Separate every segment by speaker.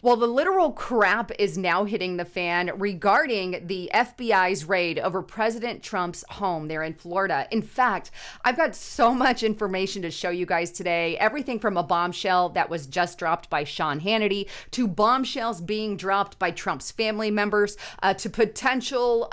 Speaker 1: Well, the literal crap is now hitting the fan regarding the FBI's raid over President Trump's home there in Florida. In fact, I've got so much information to show you guys today. Everything from a bombshell that was just dropped by Sean Hannity to bombshells being dropped by Trump's family members to potential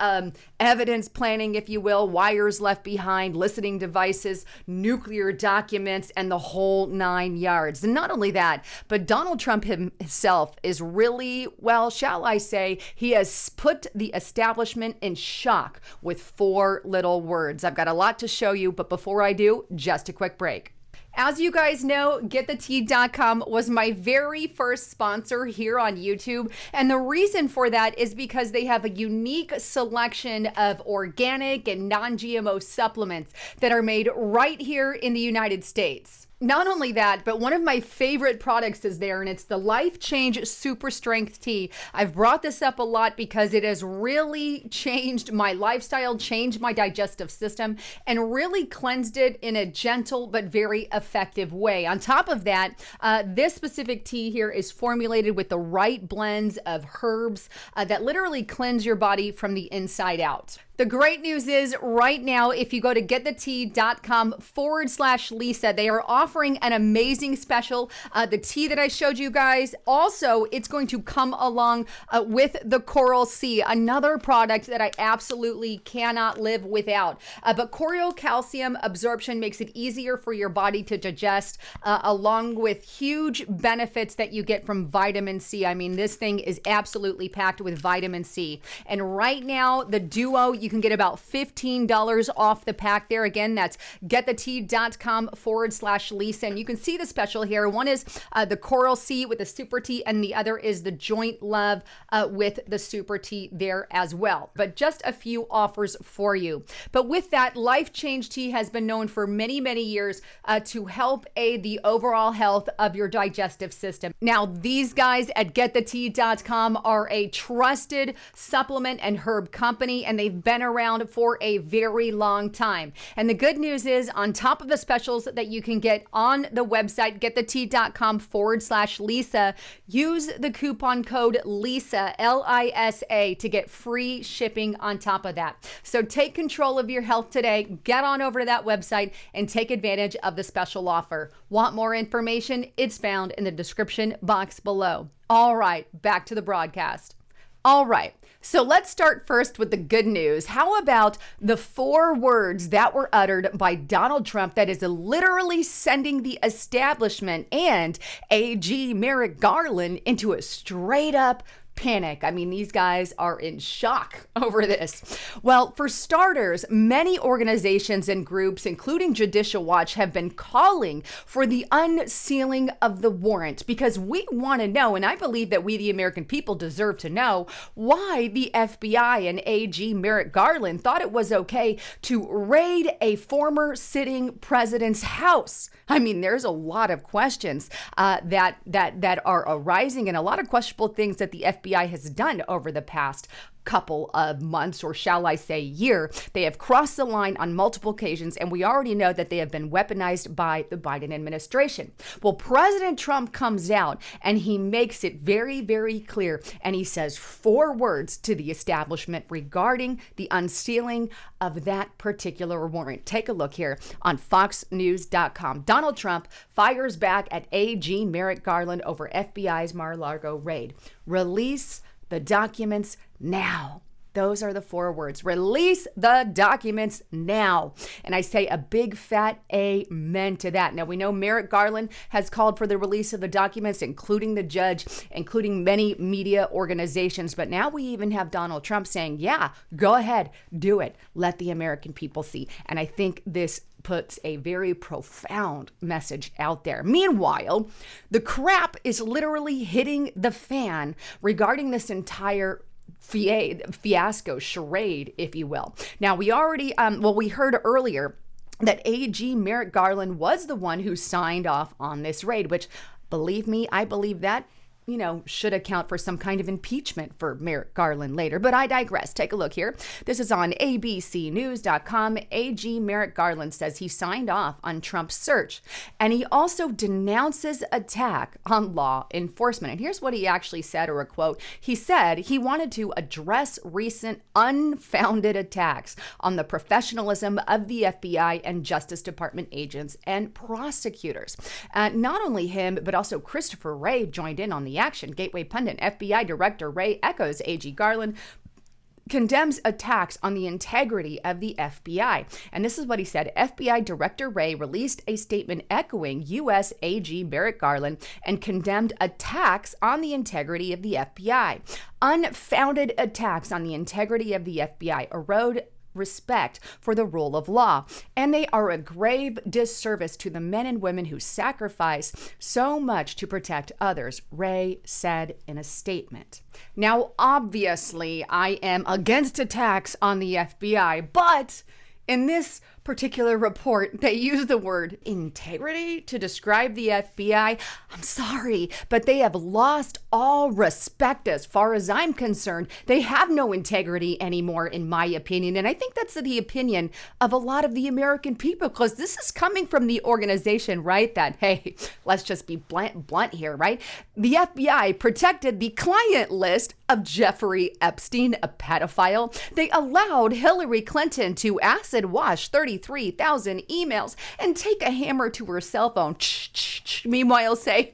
Speaker 1: evidence planning, if you will, wires left behind, listening devices, nuclear documents, and the whole 9 yards. And not only that, but Donald Trump himself is really, well, shall I say, he has put the establishment in shock with 4 little words. I've got a lot to show you, but before I do, just a quick break. As you guys know, GetTheTea.com was my very first sponsor here on YouTube. And the reason for that is because they have a unique selection of organic and non-GMO supplements that are made right here in the United States. Not only that, but one of my favorite products is there, and it's the Life Change Super Strength Tea. I've brought this up a lot because it has really changed my lifestyle, changed my digestive system, and really cleansed it in a gentle but very effective way. On top of that, this specific tea here is formulated with the right blends of herbs that literally cleanse your body from the inside out. The great news is right now, if you go to getthetea.com/Lisa, they are offering an amazing special. The tea that I showed you guys, also, it's going to come along with the Coral C, another product that I absolutely cannot live without. But Coral calcium absorption makes it easier for your body to digest, along with huge benefits that you get from vitamin C. I mean, this thing is absolutely packed with vitamin C. And right now, the duo, you can get about $15 off the pack there. Again, that's getthetea.com/Lisa. And you can see the special here. One is the Coral C with the Super Tea, and the other is the Joint Love with the Super Tea there as well. But just a few offers for you. But with that, Life Change Tea has been known for many, many years to help aid the overall health of your digestive system. Now, these guys at getthetea.com are a trusted supplement and herb company, and they've been around for a very long time. And the good news is, on top of the specials that you can get on the website, getthetea.com/Lisa, use the coupon code LISA, LISA, to get free shipping on top of that. So take control of your health today. Get on over to that website and take advantage of the special offer. Want more information? It's found in the description box below. All right, back to the broadcast. All right, so let's start first with the good news. How about the 4 words that were uttered by Donald Trump that is literally sending the establishment and AG Merrick Garland into a straight up panic? I mean, these guys are in shock over this. Well, for starters, many organizations and groups, including Judicial Watch, have been calling for the unsealing of the warrant because we want to know, and I believe that we, the American people, deserve to know why the FBI and AG Merrick Garland thought it was okay to raid a former sitting president's house. I mean, there's a lot of questions that are arising, and a lot of questionable things that the FBI has done over the past couple of months, or shall I say year. They have crossed the line on multiple occasions, and we already know that they have been weaponized by the Biden administration. Well, President Trump comes out and he makes it very, very clear, and he says 4 words to the establishment regarding the unsealing of that particular warrant. Take a look here on FoxNews.com. Donald Trump fires back at AG Merrick Garland over FBI's Mar-a-Lago raid. Release the documents now. Those are the 4 words. Release the documents now. And I say a big fat amen to that. Now, we know Merrick Garland has called for the release of the documents, including the judge, including many media organizations. But now we even have Donald Trump saying, yeah, go ahead, do it. Let the American people see. And I think this puts a very profound message out there. Meanwhile, the crap is literally hitting the fan regarding this entire fiasco, charade, if you will. Now, we already, we heard earlier that AG Merrick Garland was the one who signed off on this raid, which, believe me, I believe that should account for some kind of impeachment for Merrick Garland later. But I digress. Take a look here. This is on abcnews.com. AG Merrick Garland says he signed off on Trump's search, and he also denounces attack on law enforcement. And here's what he actually said, or a quote. He said he wanted to address recent unfounded attacks on the professionalism of the FBI and Justice Department agents and prosecutors. Not only him, but also Christopher Wray joined in on the action. Gateway pundit FBI Director Wray echoes AG Garland, condemns attacks on the integrity of the FBI. And this is what he said. FBI Director Wray released a statement echoing U.S. AG Merrick Garland and condemned attacks on the integrity of the FBI. Unfounded attacks on the integrity of the FBI erode respect for the rule of law, and they are a grave disservice to the men and women who sacrifice so much to protect others, Wray said in a statement. Now, obviously, I am against attacks on the FBI, but in this particular report, they use the word integrity to describe the FBI. I'm sorry, but they have lost all respect as far as I'm concerned. They have no integrity anymore, in my opinion. And I think that's the opinion of a lot of the American people, because this is coming from the organization, right? That, hey, let's just be blunt here, right? The FBI protected the client list of Jeffrey Epstein, a pedophile. They allowed Hillary Clinton to acid wash 33,000 emails and take a hammer to her cell phone. Meanwhile, say,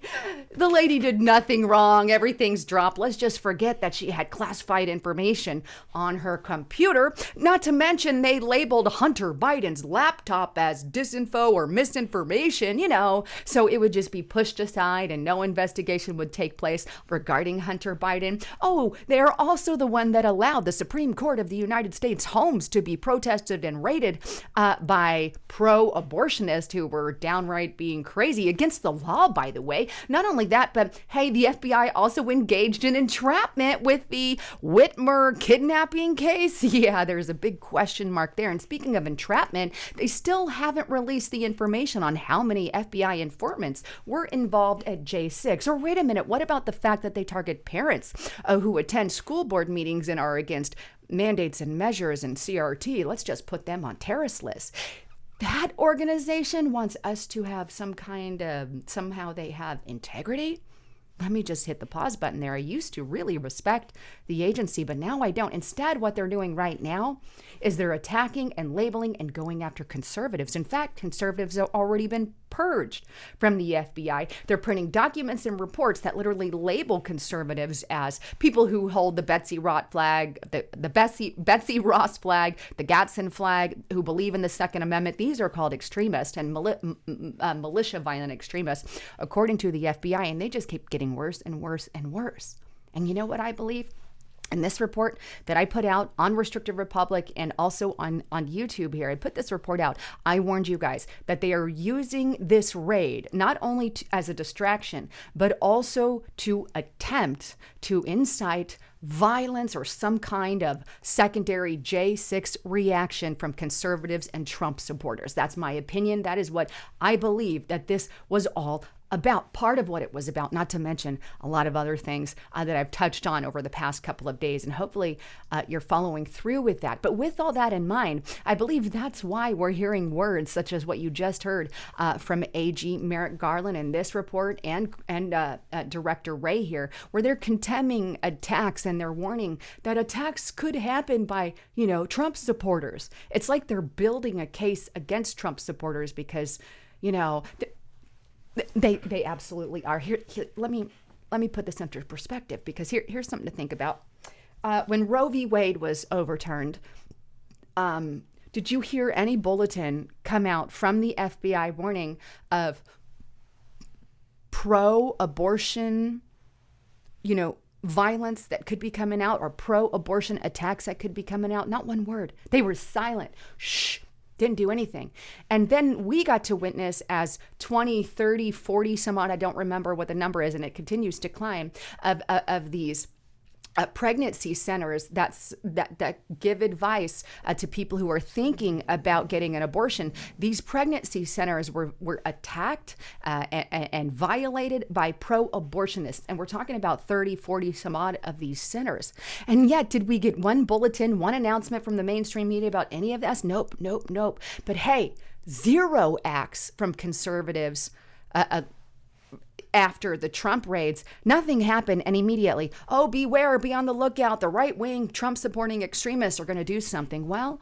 Speaker 1: the lady did nothing wrong. Everything's dropped. Let's just forget that she had classified information on her computer. Not to mention, they labeled Hunter Biden's laptop as disinfo or misinformation, so it would just be pushed aside and no investigation would take place regarding Hunter Biden. Oh, they're also the one that allowed the Supreme Court of the United States homes to be protested and raided by pro-abortionists who were downright being crazy against the law, by the way. Not only that, but hey, the FBI also engaged in entrapment with the Whitmer kidnapping case. Yeah, there's a big question mark there. And speaking of entrapment, they still haven't released the information on how many FBI informants were involved at J6. Or wait a minute, what about the fact that they target parents who attend school board meetings and are against mandates and measures and CRT? Let's just put them on terrorist lists. That organization wants us to have some kind of, somehow they have integrity. Let me just hit the pause button there. I used to really respect the agency, but now I don't. Instead, what they're doing right now is they're attacking and labeling and going after conservatives. In fact, conservatives have already been purged from the FBI. They're printing documents and reports that literally label conservatives as people who hold the Betsy Ross flag, the Betsy Ross flag, the Gadsden flag, who believe in the Second Amendment. These are called extremists and militia violent extremists, according to the FBI, and they just keep getting worse and worse and worse. And you know what I believe? In this report that I put out on Restricted Republic and also on YouTube here, I put this report out. I warned you guys that they are using this raid not only as a distraction, but also to attempt to incite violence or some kind of secondary J6 reaction from conservatives and Trump supporters. That's my opinion. That is what I believe that this was all about, part of what it was about, not to mention a lot of other things that I've touched on over the past couple of days. And hopefully you're following through with that. But with all that in mind, I believe that's why we're hearing words such as what you just heard from AG Merrick Garland in this report and Director Wray here, where they're condemning attacks and they're warning that attacks could happen by, Trump supporters. It's like they're building a case against Trump supporters because, They absolutely are. Here, let me put this into perspective, because here's something to think about. When Roe v. Wade was overturned, did you hear any bulletin come out from the FBI warning of pro-abortion, violence that could be coming out, or pro-abortion attacks that could be coming out? Not one word. They were silent. Shh. Didn't do anything. And then we got to witness as 20, 30, 40 some odd, I don't remember what the number is, and it continues to climb, of these pregnancy centers that give advice to people who are thinking about getting an abortion. These pregnancy centers were attacked and violated by pro-abortionists. And we're talking about 30, 40 some odd of these centers. And yet, did we get one bulletin, one announcement from the mainstream media about any of this? Nope. But hey, zero acts from conservatives after the Trump raids. Nothing happened, and immediately, oh, beware, be on the lookout. The right-wing Trump-supporting extremists are going to do something. Well,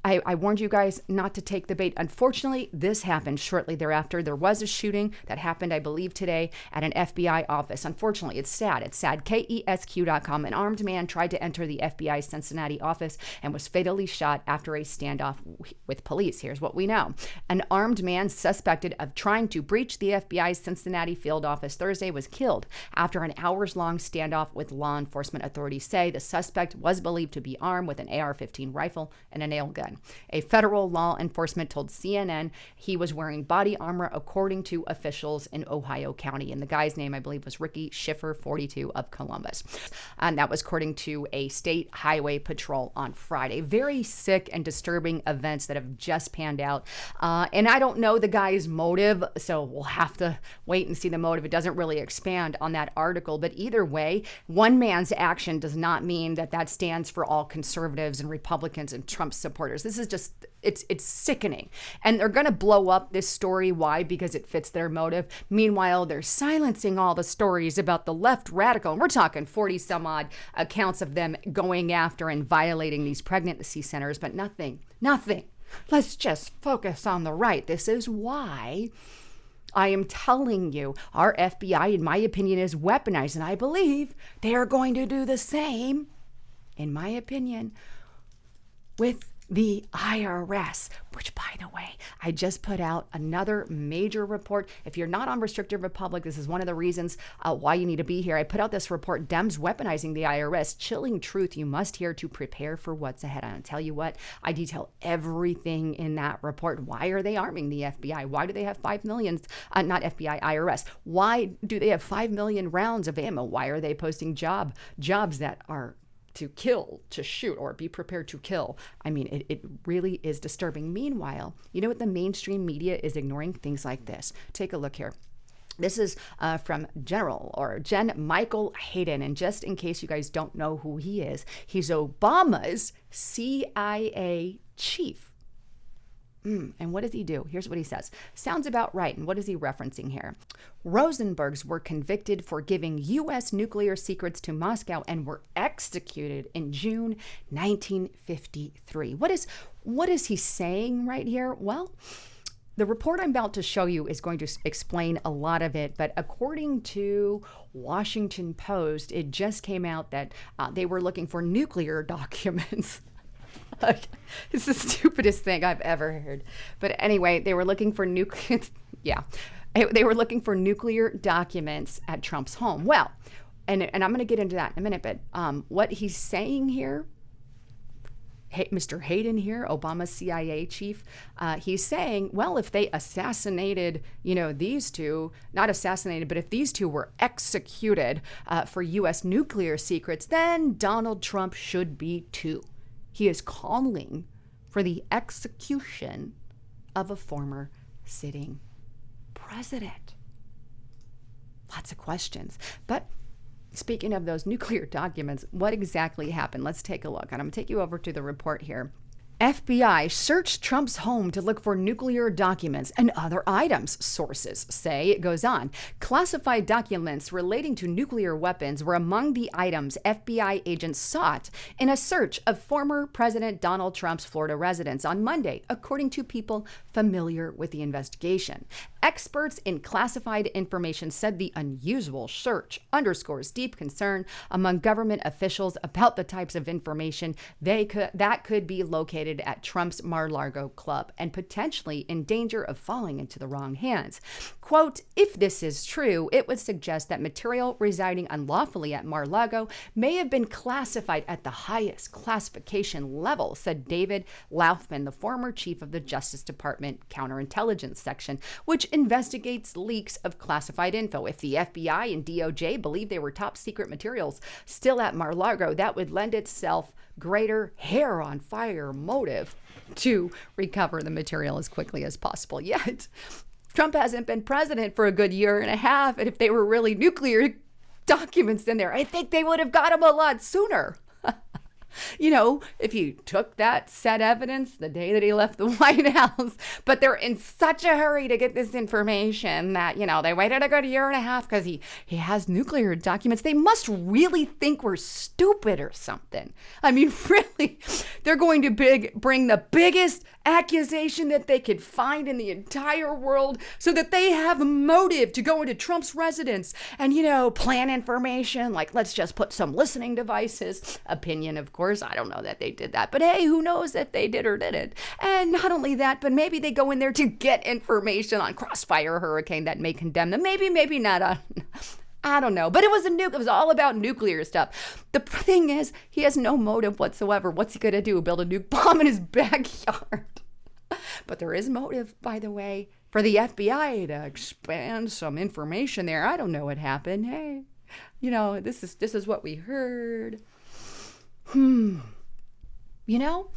Speaker 1: I warned you guys not to take the bait. Unfortunately, this happened shortly thereafter. There was a shooting that happened, I believe, today at an FBI office. Unfortunately, it's sad. It's sad. KESQ.com. An armed man tried to enter the FBI Cincinnati office and was fatally shot after a standoff with police. Here's what we know. An armed man suspected of trying to breach the FBI's Cincinnati field office Thursday was killed after an hours-long standoff with law enforcement. Authorities say the suspect was believed to be armed with an AR-15 rifle and a nail gun. A federal law enforcement told CNN he was wearing body armor, according to officials in Ohio County. And the guy's name, I believe, was Ricky Schiffer, 42, of Columbus. And that was according to a state highway patrol on Friday. Very sick and disturbing events that have just panned out. And I don't know the guy's motive, so we'll have to wait and see the motive. It doesn't really expand on that article. But either way, one man's action does not mean that stands for all conservatives and Republicans and Trump supporters. This is just, it's sickening. And they're going to blow up this story. Why? Because it fits their motive. Meanwhile, they're silencing all the stories about the left radical. And we're talking 40 some odd accounts of them going after and violating these pregnancy centers, but nothing. Let's just focus on the right. This is why I am telling you, our FBI, in my opinion, is weaponized. And I believe they are going to do the same, in my opinion, with the IRS, which, by the way, I just put out another major report. If you're not on Restricted Republic, this is one of the reasons why you need to be here. I put out this report, Dems Weaponizing the IRS, Chilling Truth You Must Hear to Prepare for What's Ahead. And I'll tell you what, I detail everything in that report. Why are they arming the FBI? Why do they have 5 million, not FBI, IRS? Why do they have 5 million rounds of ammo? Why are they posting jobs that are to kill, to shoot, or be prepared to kill? I mean, it really is disturbing. Meanwhile, you know what the mainstream media is ignoring? Things like this. Take a look here. This is from Jen Michael Hayden. And just in case you guys don't know who he is, he's Obama's CIA chief. And what does he do? Here's what he says. Sounds about right. And what is he referencing here? Rosenbergs were convicted for giving U.S. nuclear secrets to Moscow and were executed in June 1953. What is he saying right here? Well, the report I'm about to show you is going to explain a lot of it, but according to Washington Post, it just came out that they were looking for nuclear documents. It's the stupidest thing I've ever heard. But anyway, they were looking for they were looking for nuclear documents at Trump's home. Well, and I'm going to get into that in a minute, but what he's saying here, Mr. Hayden here, Obama's CIA chief, he's saying, well, if they assassinated, these two, not assassinated, but if these two were executed for U.S. nuclear secrets, then Donald Trump should be too. He is calling for the execution of a former sitting president. Lots of questions. But speaking of those nuclear documents, what exactly happened? Let's take a look. And I'm going to take you over to the report here. FBI searched Trump's home to look for nuclear documents and other items, sources say. It goes on. Classified documents relating to nuclear weapons were among the items FBI agents sought in a search of former President Donald Trump's Florida residence on Monday, according to people familiar with the investigation. Experts in classified information said the unusual search underscores deep concern among government officials about the types of information that could be located at Trump's Mar-a-Lago club and potentially in danger of falling into the wrong hands. Quote, if this is true, it would suggest that material residing unlawfully at Mar-a-Lago may have been classified at the highest classification level, said David Laufman, the former chief of the Justice Department Counterintelligence Section, which investigates leaks of classified info. If the FBI and DOJ believe they were top secret materials still at Mar-a-Lago, that would lend itself greater hair on fire motive to recover the material as quickly as possible. Yet, Trump hasn't been president for a good year and a half, and if they were really nuclear documents in there, I think they would have got him a lot sooner. You know, if you took that said evidence the day that he left the White House, but they're in such a hurry to get this information that, you know, they waited a good year and a half because he has nuclear documents. They must really think we're stupid or something. I mean, really, they're going to bring the biggest accusation that they could find in the entire world so that they have a motive to go into Trump's residence and, you know, plan information like, let's just put some listening devices. Opinion, of course. I don't know that they did that, but hey, who knows if they did or didn't. And not only that, but maybe they go in there to get information on Crossfire Hurricane that may condemn them. Maybe not. I don't know. But it was all about nuclear stuff. The thing is, he has no motive whatsoever. What's he going to do? Build a nuke bomb in his backyard? But there is motive, by the way, for the FBI to expand some information there. I don't know what happened. Hey, you know, this is what we heard. You know,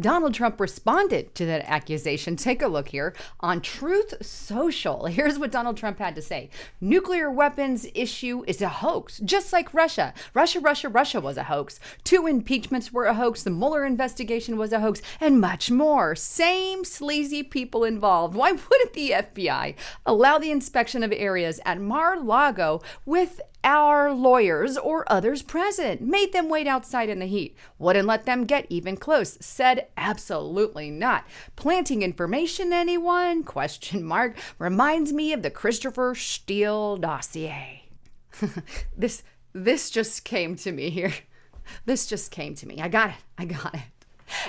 Speaker 1: Donald Trump responded to that accusation. Take a look here on Truth Social. Here's what Donald Trump had to say. Nuclear weapons issue is a hoax, just like Russia. Russia was a hoax. 2 impeachments were a hoax. The Mueller investigation was a hoax, and much more. Same sleazy people involved. Why wouldn't the FBI allow the inspection of areas at Mar-a-Lago with our lawyers or others present? Made them wait outside in the heat. Wouldn't let them get even close. Said absolutely not. Planting information, anyone? Question mark. Reminds me of the Christopher Steele dossier. This just came to me here. This just came to me. I got it.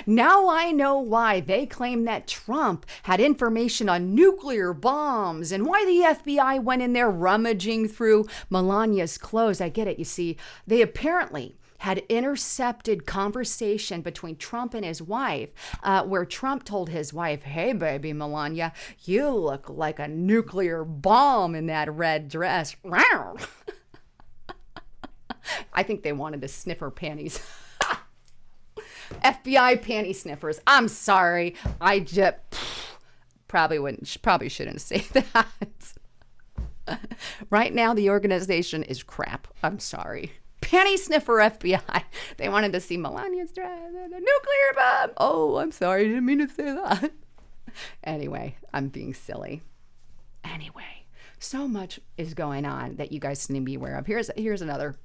Speaker 1: Now I know why they claim that Trump had information on nuclear bombs and why the FBI went in there rummaging through Melania's clothes. I get it. You see, they apparently had intercepted conversation between Trump and his wife, where Trump told his wife, "Hey, baby Melania, you look like a nuclear bomb in that red dress." I think they wanted to sniff her panties. FBI panty sniffers. I'm sorry. I just probably shouldn't say that. Right now, the organization is crap. I'm sorry. Panty sniffer FBI. They wanted to see Melania's dress and a nuclear bomb. Oh, I'm sorry. I didn't mean to say that. Anyway, I'm being silly. Anyway, so much is going on that you guys need to be aware of. Here's another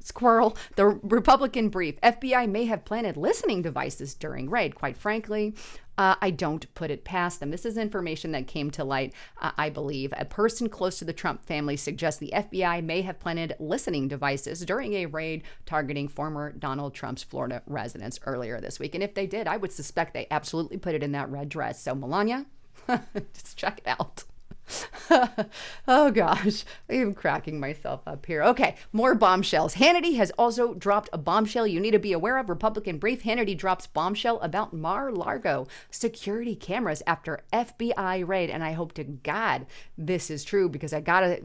Speaker 1: squirrel. The Republican brief. FBI may have planted listening devices during raid. Quite frankly, I don't put it past them. This is information that came to light, I believe. A person close to the Trump family suggests the FBI may have planted listening devices during a raid targeting former Donald Trump's Florida residence earlier this week. And if they did, I would suspect they absolutely put it in that red dress. So Melania, just check it out. Oh gosh, I'm cracking myself up here. Okay, more bombshells. Hannity has also dropped a bombshell you need to be aware of. Republican brief. Hannity drops bombshell about Mar-a-Lago security cameras after FBI raid. And I hope to God this is true because I gotta.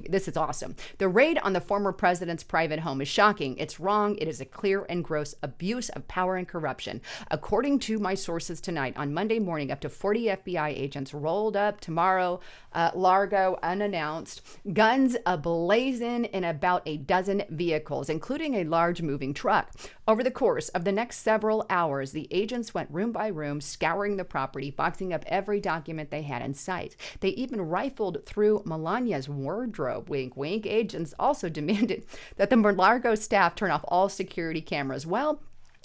Speaker 1: This is awesome. The raid on the former president's private home is shocking. It's wrong. It is a clear and gross abuse of power and corruption. According to my sources tonight, on Monday morning, up to 40 FBI agents rolled up tomorrow, Largo unannounced, guns ablazing in about a dozen vehicles, including a large moving truck. Over the course of the next several hours, the agents went room by room, scouring the property, boxing up every document they had in sight. They even rifled through Melania's wardrobe. Wink, wink. Agents also demanded that the Mar-a-Lago staff turn off all security cameras. Well,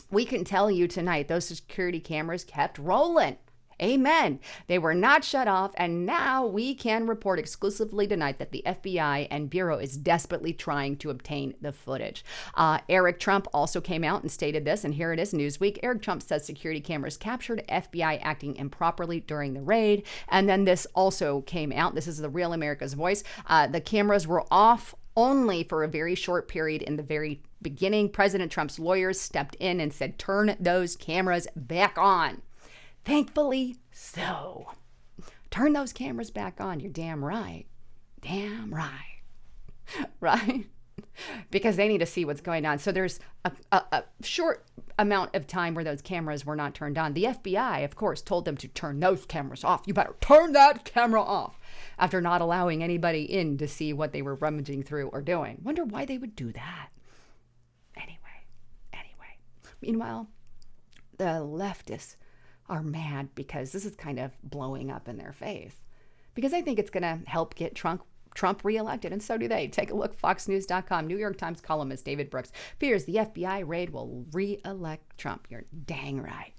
Speaker 1: we can tell you tonight, those security cameras kept rolling. Amen. They were not shut off, and now we can report exclusively tonight that the FBI and Bureau is desperately trying to obtain the footage. Eric Trump also came out and stated this, and here it is, Newsweek. Eric Trump says security cameras captured FBI acting improperly during the raid, and then this also came out. This is the Real America's Voice. The cameras were off only for a very short period in the very beginning. President Trump's lawyers stepped in and said, turn those cameras back on. Thankfully so. Turn those cameras back on. You're damn right. Damn right. Right? Because they need to see what's going on. So there's a short amount of time where those cameras were not turned on. The FBI, of course, told them to turn those cameras off. You better turn that camera off, after not allowing anybody in to see what they were rummaging through or doing. Wonder why they would do that. Anyway. Meanwhile, the leftists are mad because this is kind of blowing up in their face. Because I think it's going to help get Trump reelected, and so do they. Take a look, foxnews.com. New York Times columnist David Brooks fears the FBI raid will reelect Trump. You're dang right.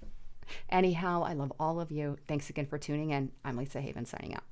Speaker 1: Anyhow, I love all of you. Thanks again for tuning in. I'm Lisa Haven signing out.